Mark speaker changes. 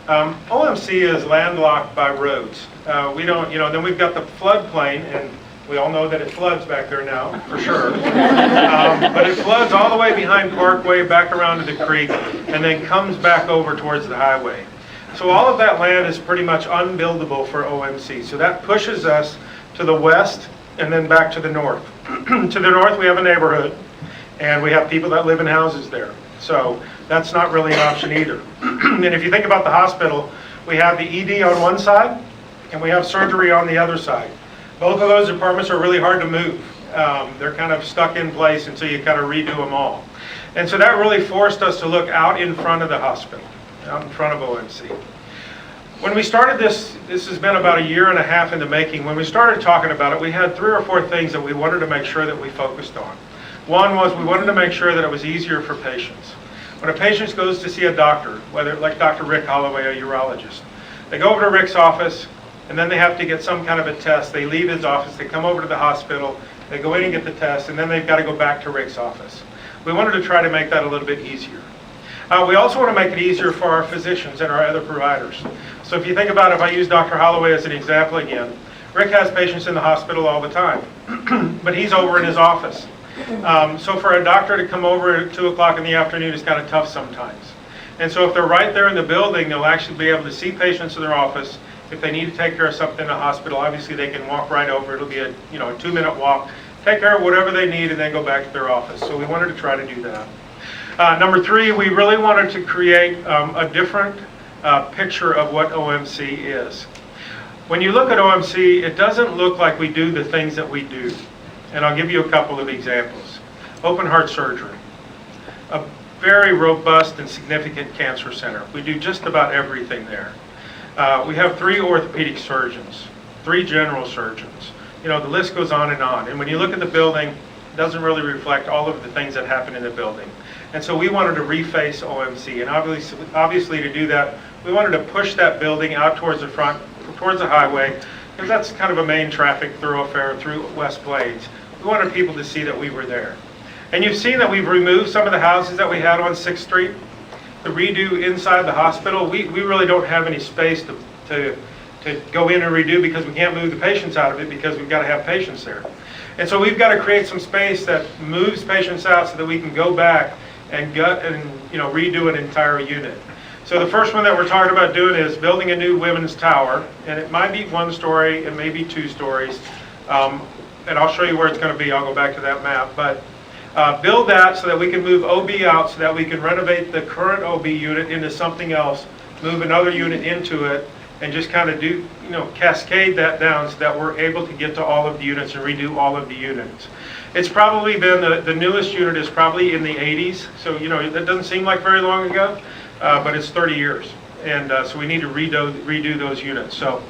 Speaker 1: OMC is landlocked by roads. We don't, then we've got the floodplain, and we all know that it floods back there now, for sure. But it floods all the way behind Parkway, back around to the creek, and then comes back over towards the highway. So all of that land is pretty much unbuildable for OMC. So that pushes us to the west and then back to the north. To the north we have a neighborhood, and we have people that live in houses there. So that's not really an option either. And if you think about the hospital, we have the ED on one side, and we have surgery on the other side. Both of those departments are really hard to move. They're kind of stuck in place until you kind of redo them all. And so that really forced us to look out in front of the hospital, out in front of OMC. When we started this has been about 1.5 years in the making. When we started talking about it, we had 3 or 4 things that we wanted to make sure that we focused on. One was we wanted to make sure that it was easier for patients. When a patient goes to see a doctor, whether like Dr. Rick Holloway, a urologist, they go over to Rick's office, and then they have to get some kind of a test. They leave his office, they come over to the hospital, they go in and get the test, and then they've got to go back to Rick's office. We wanted to try to make that a little bit easier. We also want to make it easier for our physicians and our other providers. So if you think about it, if I use Dr. Holloway as an example again, Rick has patients in the hospital all the time, but he's over in his office. So for a doctor to come over at 2 o'clock in the afternoon is kind of tough sometimes. And so if they're right there in the building, they'll actually be able to see patients in their office. If they need to take care of something in the hospital, obviously they can walk right over. It'll be a 2-minute walk, take care of whatever they need, and then go back to their office. So we wanted to try to do that. Number 3, we really wanted to create a different picture of what OMC is. When you look at OMC, it doesn't look like we do the things that we do. And I'll give you a couple of examples. Open heart surgery, a very robust and significant cancer center. We do just about everything there. We have 3 orthopedic surgeons, 3 general surgeons. The list goes on. And when you look at the building, it doesn't really reflect all of the things that happen in the building. And so we wanted to reface OMC. And obviously to do that, we wanted to push that building out towards the front, towards the highway, because that's kind of a main traffic thoroughfare through West Plains. We wanted people to see that we were there. And you've seen that we've removed some of the houses that we had on 6th Street. To redo inside the hospital, we really don't have any space to go in and redo, because we can't move the patients out of it, because we've got to have patients there. And so we've got to create some space that moves patients out so that we can go back and redo an entire unit. So the first one that we're talking about doing is building a new women's tower, and it might be 1 story, it may be 2 stories, and I'll show you where it's going to be. I'll go back to that map, but build that so that we can move OB out, so that we can renovate the current OB unit into something else, move another unit into it, and just kind of do, cascade that down so that we're able to get to all of the units and redo all of the units. It's probably been, the newest unit is probably in the 80s, so that doesn't seem like very long ago, but it's 30 years. And so we need to redo those units. So